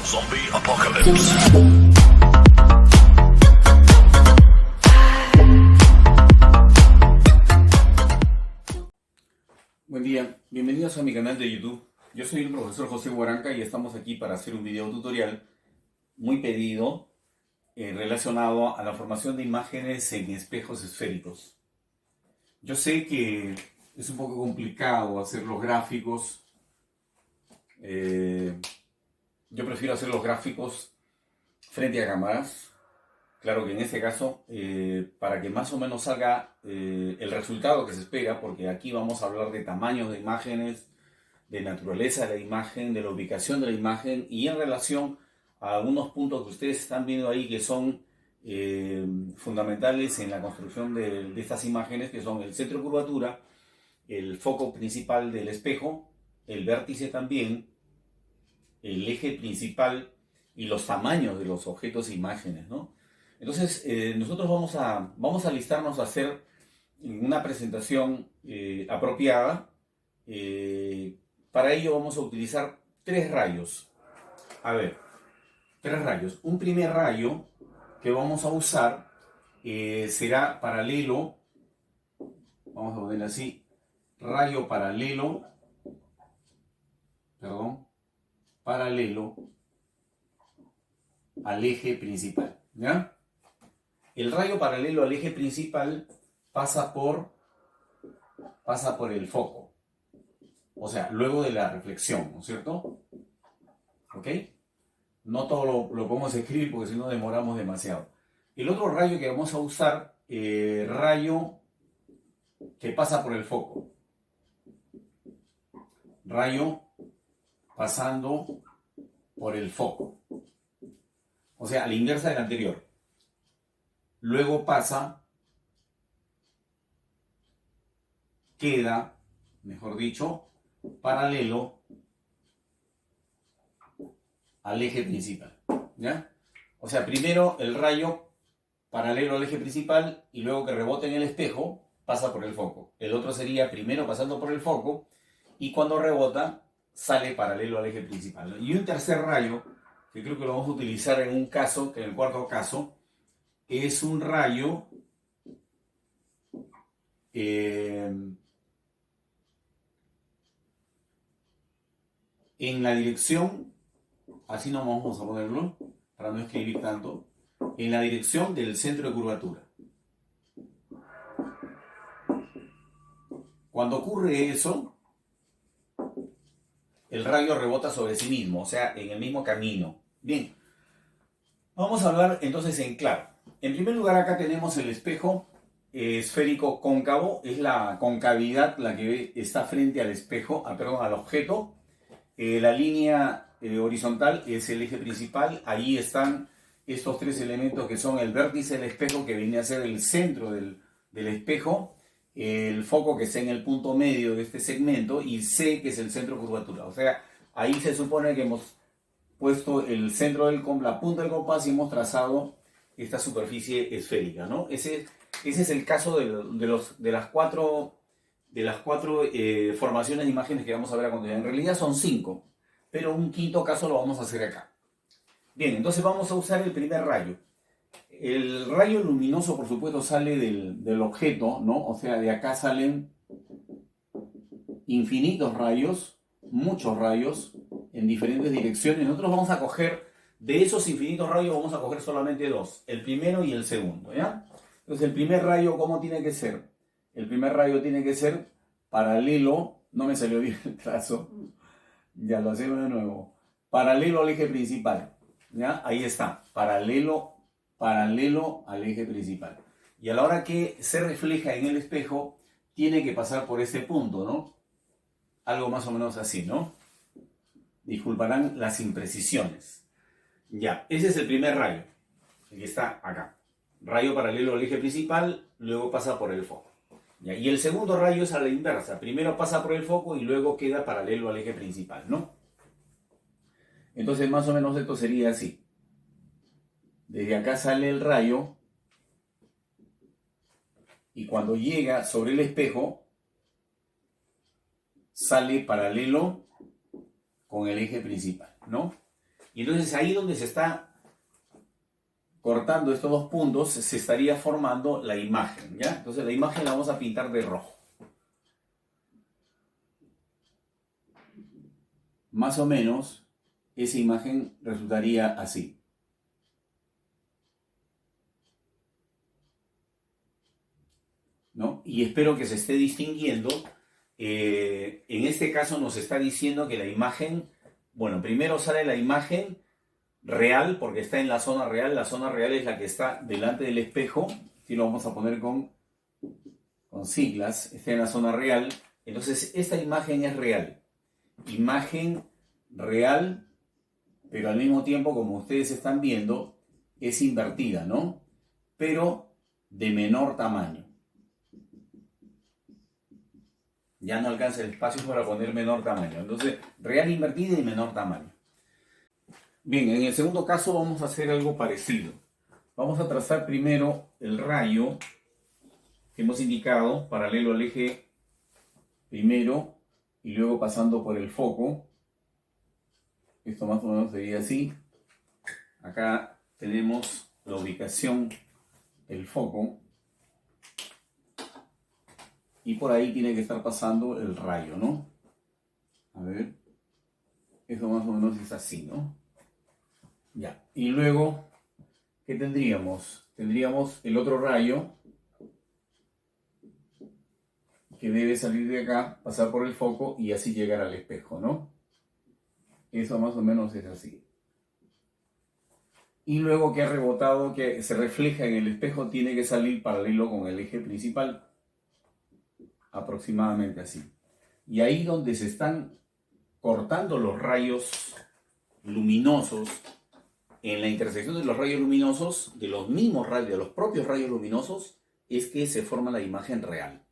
Zombie Apocalypse. Buen día, bienvenidos a mi canal de YouTube. Yo soy el profesor José Guaranca y estamos aquí para hacer un video tutorial muy pedido relacionado a la formación de imágenes en espejos esféricos. Yo sé que es un poco complicado hacer los gráficos. Yo prefiero hacer los gráficos frente a cámaras. Claro que en este caso, para que más o menos salga el resultado que se espera, porque aquí vamos a hablar de tamaños de imágenes, de naturaleza de la imagen, de la ubicación de la imagen y en relación a algunos puntos que ustedes están viendo ahí que son fundamentales en la construcción de estas imágenes, que son el centro de curvatura, el foco principal del espejo, el vértice también, el eje principal y los tamaños de los objetos e imágenes, ¿no? Entonces, nosotros vamos a alistarnos a hacer una presentación apropiada. Para ello vamos a utilizar tres rayos. A ver, tres rayos. Un primer rayo que vamos a usar será paralelo. Vamos a ponerlo así. Rayo paralelo. Perdón. Paralelo al eje principal. ¿Ya? El rayo paralelo al eje principal pasa por el foco. O sea, luego de la reflexión, ¿no es cierto? ¿Ok? No todo lo podemos escribir porque si no demoramos demasiado. El otro rayo que vamos a usar, rayo que pasa por el foco. Rayo pasando por el foco. O sea, a la inversa del anterior. Luego pasa, queda, mejor dicho, paralelo al eje principal. ¿Ya? O sea, primero el rayo paralelo al eje principal y luego que rebote en el espejo, pasa por el foco. El otro sería primero pasando por el foco y cuando rebota, sale paralelo al eje principal. Y un tercer rayo, que creo que lo vamos a utilizar en un caso, que en el cuarto caso, es un rayo en la dirección, así no vamos a ponerlo, para no escribir tanto, en la dirección del centro de curvatura. Cuando ocurre eso, el rayo rebota sobre sí mismo, o sea, en el mismo camino. Bien, vamos a hablar entonces en claro. En primer lugar, acá tenemos el espejo esférico cóncavo, es la concavidad la que está frente al espejo, al objeto. La línea horizontal es el eje principal, ahí están estos tres elementos que son el vértice del espejo, que viene a ser el centro del espejo, el foco que está en el punto medio de este segmento y C, que es el centro de curvatura. O sea, ahí se supone que hemos puesto el centro la punta del compás y hemos trazado esta superficie esférica, ¿no? Ese es el caso de las cuatro formaciones de imágenes que vamos a ver a continuación. En realidad son 5, pero un quinto caso lo vamos a hacer acá. Bien, entonces vamos a usar el primer rayo. El rayo luminoso, por supuesto, sale del objeto, ¿no? O sea, de acá salen infinitos rayos, muchos rayos, en diferentes direcciones. Nosotros vamos a coger, de esos infinitos rayos, vamos a coger solamente dos, el primero y el segundo, ¿ya? Entonces, el primer rayo, ¿cómo tiene que ser? El primer rayo tiene que ser paralelo, no me salió bien el trazo, ya lo hacemos de nuevo, paralelo al eje principal, ¿ya? Ahí está, paralelo al eje principal. Y a la hora que se refleja en el espejo, tiene que pasar por este punto, ¿no? Algo más o menos así, ¿no? Disculparán las imprecisiones. Ya, ese es el primer rayo, el que está acá. Rayo paralelo al eje principal, luego pasa por el foco. ¿Ya? Y el segundo rayo es a la inversa. Primero pasa por el foco y luego queda paralelo al eje principal, ¿no? Entonces, más o menos esto sería así. Desde acá sale el rayo y cuando llega sobre el espejo, sale paralelo con el eje principal, ¿no? Y entonces ahí donde se está cortando estos dos puntos, se estaría formando la imagen, ¿ya? Entonces la imagen la vamos a pintar de rojo. Más o menos, esa imagen resultaría así. ¿No? Y espero que se esté distinguiendo. En este caso nos está diciendo que la imagen, bueno, primero sale la imagen real, porque está en la zona real es la que está delante del espejo, aquí lo vamos a poner con siglas, está en la zona real, entonces esta imagen es real, imagen real, pero al mismo tiempo, como ustedes están viendo, es invertida, ¿no? Pero de menor tamaño. Ya no alcanza el espacio para poner menor tamaño. Entonces, real invertida y menor tamaño. Bien, en el segundo caso vamos a hacer algo parecido. Vamos a trazar primero el rayo que hemos indicado, paralelo al eje primero y luego pasando por el foco. Esto más o menos sería así. Acá tenemos la ubicación del foco. Y por ahí tiene que estar pasando el rayo, ¿no? A ver. Eso más o menos es así, ¿no? Ya. Y luego, ¿qué tendríamos? Tendríamos el otro rayo que debe salir de acá, pasar por el foco y así llegar al espejo, ¿no? Eso más o menos es así. Y luego que ha rebotado, que se refleja en el espejo, tiene que salir paralelo con el eje principal. Aproximadamente así. Y ahí donde se están cortando los rayos luminosos, en la intersección de los rayos luminosos, de los mismos rayos, de los propios rayos luminosos, es que se forma la imagen real.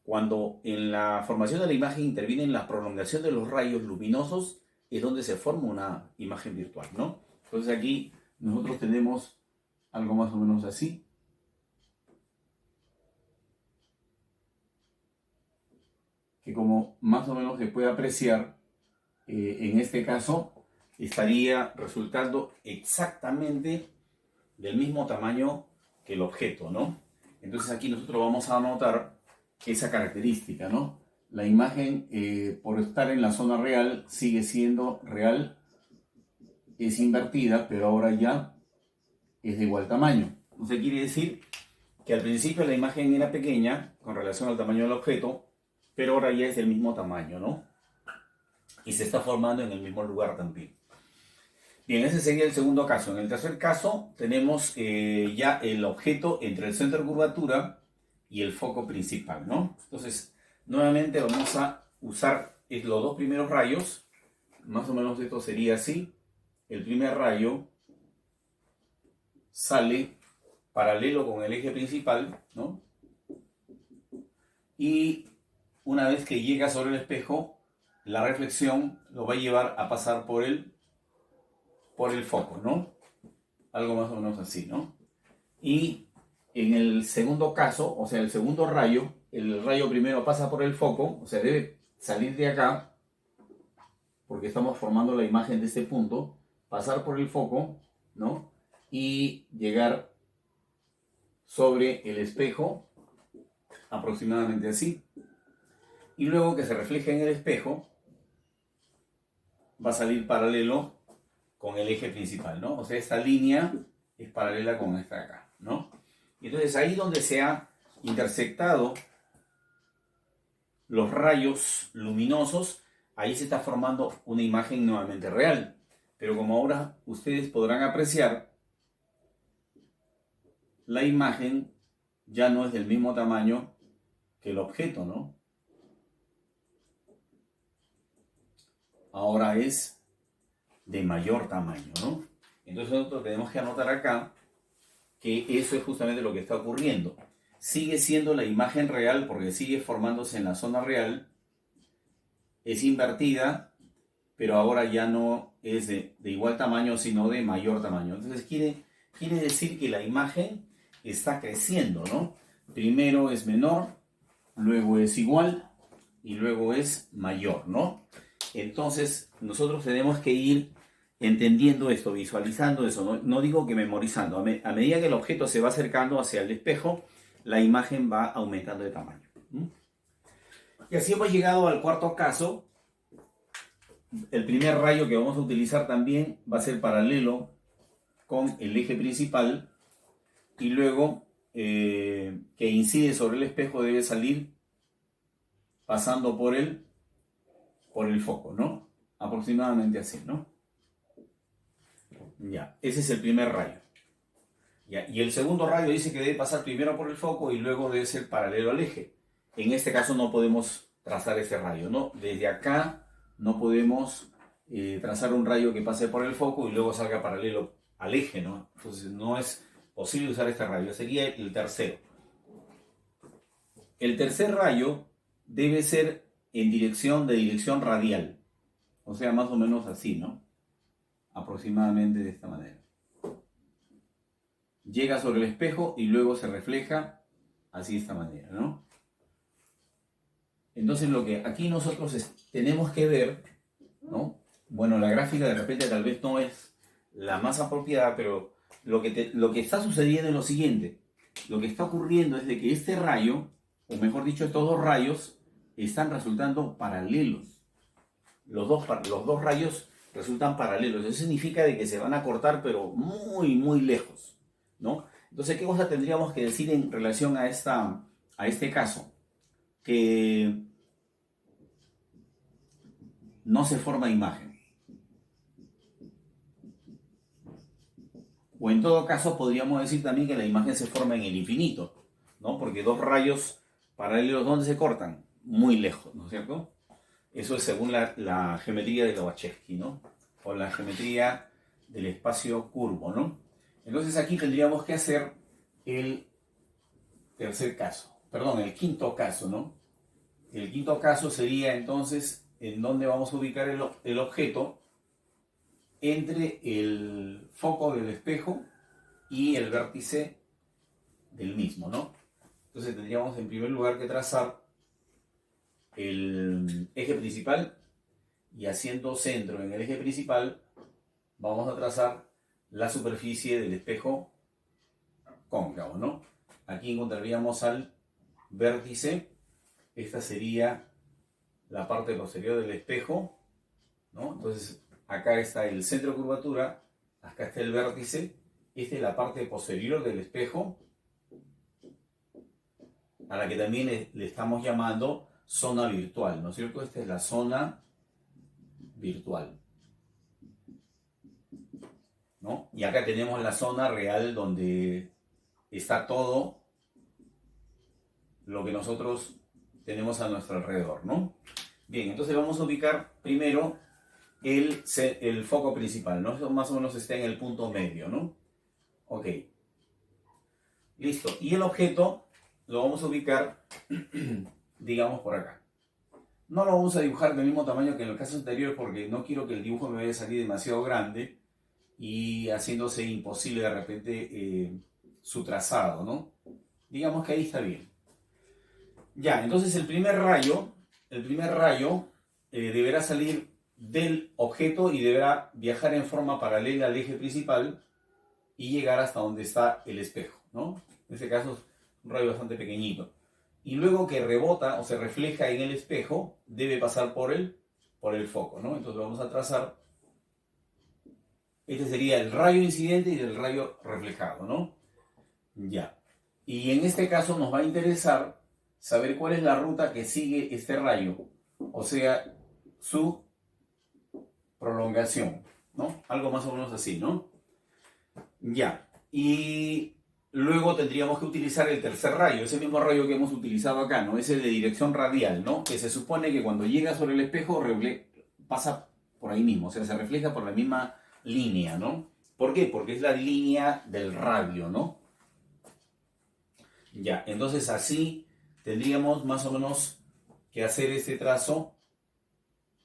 Cuando en la formación de la imagen interviene la prolongación de los rayos luminosos, es donde se forma una imagen virtual, ¿no? Entonces aquí nosotros tenemos algo más o menos así. Que como más o menos se puede apreciar, en este caso estaría resultando exactamente del mismo tamaño que el objeto, ¿no? Entonces aquí nosotros vamos a anotar esa característica, ¿no? La imagen, por estar en la zona real, sigue siendo real, es invertida, pero ahora ya es de igual tamaño. Entonces quiere decir que al principio la imagen era pequeña con relación al tamaño del objeto, pero ahora ya es del mismo tamaño, ¿no? Y se está formando en el mismo lugar también. Bien, ese sería el segundo caso. En el tercer caso tenemos ya el objeto entre el centro de curvatura y el foco principal, ¿no? Entonces, nuevamente vamos a usar los dos primeros rayos. Más o menos esto sería así. El primer rayo sale paralelo con el eje principal, ¿no? Y una vez que llega sobre el espejo, la reflexión lo va a llevar a pasar por el foco, ¿no? Algo más o menos así, ¿no? Y en el segundo caso, o sea, el segundo rayo, el rayo primero pasa por el foco, o sea, debe salir de acá, porque estamos formando la imagen de este punto, pasar por el foco, ¿no? Y llegar sobre el espejo, aproximadamente así. Y luego que se refleje en el espejo, va a salir paralelo con el eje principal, ¿no? O sea, esta línea es paralela con esta de acá, ¿no? Y entonces ahí donde se ha intersectado los rayos luminosos, ahí se está formando una imagen nuevamente real. Pero como ahora ustedes podrán apreciar, la imagen ya no es del mismo tamaño que el objeto, ¿no? Ahora es de mayor tamaño, ¿no? Entonces nosotros tenemos que anotar acá que eso es justamente lo que está ocurriendo. Sigue siendo la imagen real porque sigue formándose en la zona real, es invertida, pero ahora ya no es de igual tamaño, sino de mayor tamaño. Entonces quiere decir que la imagen está creciendo, ¿no? Primero es menor, luego es igual y luego es mayor, ¿no? Entonces nosotros tenemos que ir entendiendo esto, visualizando eso, no digo que memorizando, a medida que el objeto se va acercando hacia el espejo, la imagen va aumentando de tamaño. Y así hemos llegado al cuarto caso. El primer rayo que vamos a utilizar también va a ser paralelo con el eje principal y luego que incide sobre el espejo debe salir pasando por el foco, ¿no? Aproximadamente así, ¿no? Ya, ese es el primer rayo. Ya, y el segundo rayo dice que debe pasar primero por el foco y luego debe ser paralelo al eje. En este caso no podemos trazar este rayo, ¿no? Desde acá no podemos trazar un rayo que pase por el foco y luego salga paralelo al eje, ¿no? Entonces no es posible usar este rayo, sería el tercero. El tercer rayo debe ser en dirección radial, o sea, más o menos así, ¿no? Aproximadamente de esta manera. Llega sobre el espejo y luego se refleja así de esta manera, ¿no? Entonces lo que aquí nosotros tenemos que ver, ¿no? Bueno, la gráfica de repente tal vez no es la más apropiada, pero lo que está sucediendo es lo siguiente. Lo que está ocurriendo es de que este rayo, o mejor dicho, estos dos rayos, están resultando paralelos. Los dos rayos resultan paralelos. Eso significa de que se van a cortar, pero muy, muy lejos, ¿no? Entonces, ¿qué cosa tendríamos que decir en relación a este caso? Que no se forma imagen. O en todo caso, podríamos decir también que la imagen se forma en el infinito, ¿no? Porque dos rayos paralelos, ¿dónde se cortan? Muy lejos, ¿no es cierto? Eso es según la geometría de Lobachevsky, ¿no? O la geometría del espacio curvo, ¿no? Entonces aquí tendríamos que hacer el quinto caso, ¿no? El quinto caso sería entonces en donde vamos a ubicar el objeto entre el foco del espejo y el vértice del mismo, ¿no? Entonces tendríamos en primer lugar que trazar el eje principal y haciendo centro en el eje principal vamos a trazar la superficie del espejo cóncavo, ¿no? Aquí encontraríamos al vértice, esta sería la parte posterior del espejo, ¿no? Entonces acá está el centro de curvatura, acá está el vértice, esta es la parte posterior del espejo, a la que también le estamos llamando zona virtual, ¿no es cierto? Esta es la zona virtual, ¿no? Y acá tenemos la zona real donde está todo lo que nosotros tenemos a nuestro alrededor, ¿no? Bien, entonces vamos a ubicar primero el foco principal, ¿no? Eso más o menos está en el punto medio, ¿no? Ok. Listo. Y el objeto lo vamos a ubicar, digamos, por acá. No lo vamos a dibujar del mismo tamaño que en el caso anterior porque no quiero que el dibujo me vaya a salir demasiado grande y haciéndose imposible de repente su trazado, ¿no? Digamos que ahí está bien. Ya, entonces el primer rayo deberá salir del objeto y deberá viajar en forma paralela al eje principal y llegar hasta donde está el espejo, ¿no? En este caso es un rayo bastante pequeñito. Y luego que rebota o se refleja en el espejo, debe pasar por el foco, ¿no? Entonces vamos a trazar. Este sería el rayo incidente y el rayo reflejado, ¿no? Ya. Y en este caso nos va a interesar saber cuál es la ruta que sigue este rayo, o sea, su prolongación, ¿no? Algo más o menos así, ¿no? Ya. Y luego tendríamos que utilizar el tercer rayo, ese mismo rayo que hemos utilizado acá, ¿no? Ese de dirección radial, ¿no? Que se supone que cuando llega sobre el espejo pasa por ahí mismo, o sea, se refleja por la misma línea, ¿no? ¿Por qué? Porque es la línea del radio, ¿no? Ya, entonces así tendríamos más o menos que hacer este trazo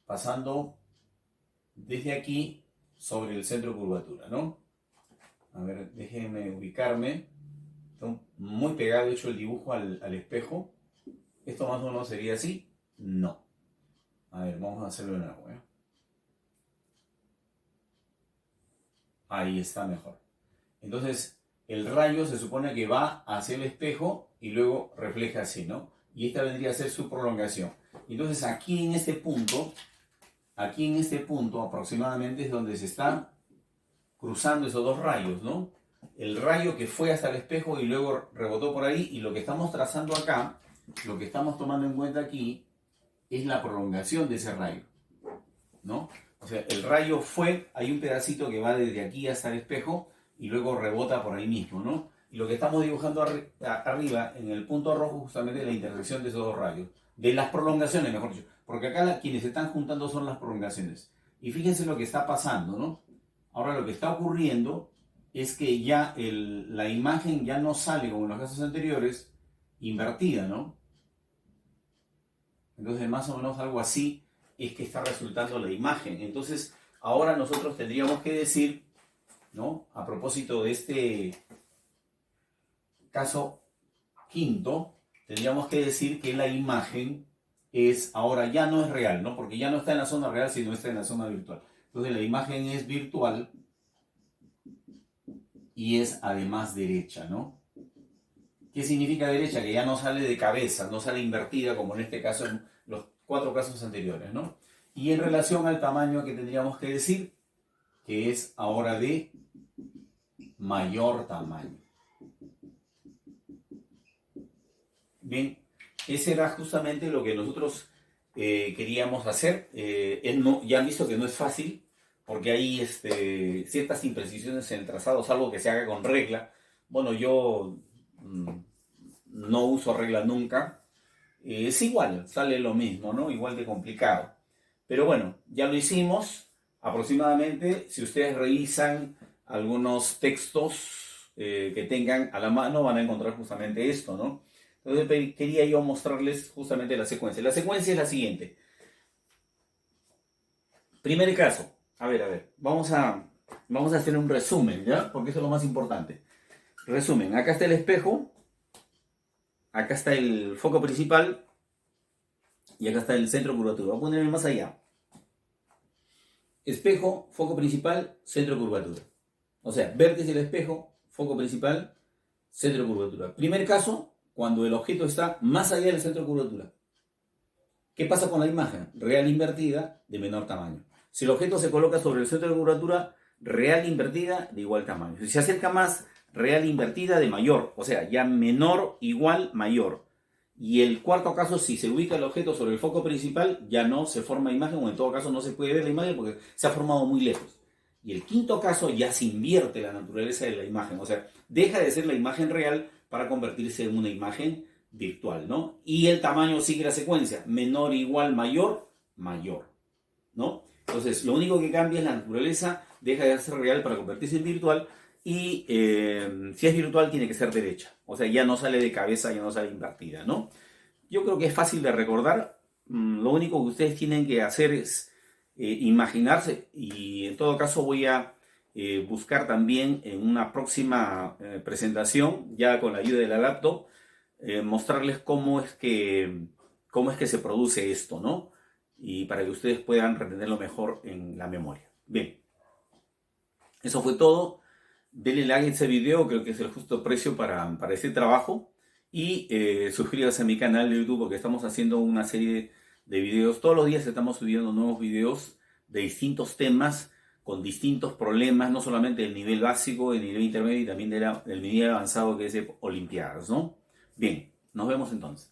pasando desde aquí sobre el centro de curvatura, ¿no? A ver, déjenme ubicarme. Está muy pegado hecho el dibujo al espejo. ¿Esto más o menos sería así? No. A ver, vamos a hacerlo de nuevo, ¿eh? Ahí está mejor. Entonces, el rayo se supone que va hacia el espejo y luego refleja así, ¿no? Y esta vendría a ser su prolongación. Entonces, aquí en este punto aproximadamente es donde se están cruzando esos dos rayos, ¿no? El rayo que fue hasta el espejo y luego rebotó por ahí, y lo que estamos trazando acá, lo que estamos tomando en cuenta aquí, es la prolongación de ese rayo, ¿no? O sea, el rayo fue, hay un pedacito que va desde aquí hasta el espejo y luego rebota por ahí mismo, ¿no? Y lo que estamos dibujando arriba, en el punto rojo, justamente es la intersección de esos dos rayos, de las prolongaciones, mejor dicho, porque acá quienes se están juntando son las prolongaciones. Y fíjense lo que está pasando, ¿no? Ahora lo que está ocurriendo es que ya la imagen ya no sale como en los casos anteriores, invertida, ¿no? Entonces más o menos algo así es que está resultando la imagen. Entonces ahora nosotros tendríamos que decir, ¿no? A propósito de este caso quinto, tendríamos que decir que la imagen ahora ya no es real, ¿no? Porque ya no está en la zona real, sino está en la zona virtual. Entonces la imagen es virtual y es además derecha, ¿no? ¿Qué significa derecha? Que ya no sale de cabeza, no sale invertida como en este caso, en los 4 casos anteriores, ¿no? Y en relación al tamaño, que tendríamos que decir que es ahora de mayor tamaño. Bien, ese era justamente lo que nosotros queríamos hacer. Ya han visto que no es fácil, porque hay ciertas imprecisiones en el trazado, salvo que se haga con regla. Bueno, yo no uso regla nunca. Es igual, sale lo mismo, ¿no? Igual de complicado. Pero bueno, ya lo hicimos. Aproximadamente, si ustedes revisan algunos textos que tengan a la mano, van a encontrar justamente esto, ¿no? Entonces quería yo mostrarles justamente la secuencia. La secuencia es la siguiente. Primer caso. A ver. Vamos a hacer un resumen, ¿ya? Porque eso es lo más importante. Resumen. Acá está el espejo. Acá está el foco principal. Y acá está el centro de curvatura. Voy a ponerme más allá. Espejo, foco principal, centro de curvatura. O sea, vértice del espejo, foco principal, centro de curvatura. Primer caso, cuando el objeto está más allá del centro de curvatura. ¿Qué pasa con la imagen? Real invertida, de menor tamaño. Si el objeto se coloca sobre el centro de curvatura, real invertida, de igual tamaño. Si se acerca más, real invertida, de mayor. O sea, ya menor, igual, mayor. Y el cuarto caso, si se ubica el objeto sobre el foco principal, ya no se forma imagen, o en todo caso no se puede ver la imagen porque se ha formado muy lejos. Y el quinto caso, ya se invierte la naturaleza de la imagen. O sea, deja de ser la imagen real para convertirse en una imagen virtual, ¿no? Y el tamaño sigue la secuencia, menor, igual, mayor, mayor, ¿no? Entonces, lo único que cambia es la naturaleza, deja de ser real para convertirse en virtual, y si es virtual tiene que ser derecha, o sea, ya no sale de cabeza, ya no sale invertida, ¿no? Yo creo que es fácil de recordar. Lo único que ustedes tienen que hacer es imaginarse, y en todo caso voy a buscar también en una próxima presentación, ya con la ayuda de la laptop, mostrarles cómo es que se produce esto, ¿no? Y para que ustedes puedan retenerlo mejor en la memoria. Bien, eso fue todo. Denle like a este video, creo que es el justo precio para este trabajo. Y suscríbanse a mi canal de YouTube, porque estamos haciendo una serie de videos. Todos los días estamos subiendo nuevos videos de distintos temas, con distintos problemas, no solamente del nivel básico, del nivel intermedio y también del nivel avanzado, que es de Olimpiadas, ¿no? Bien, nos vemos entonces.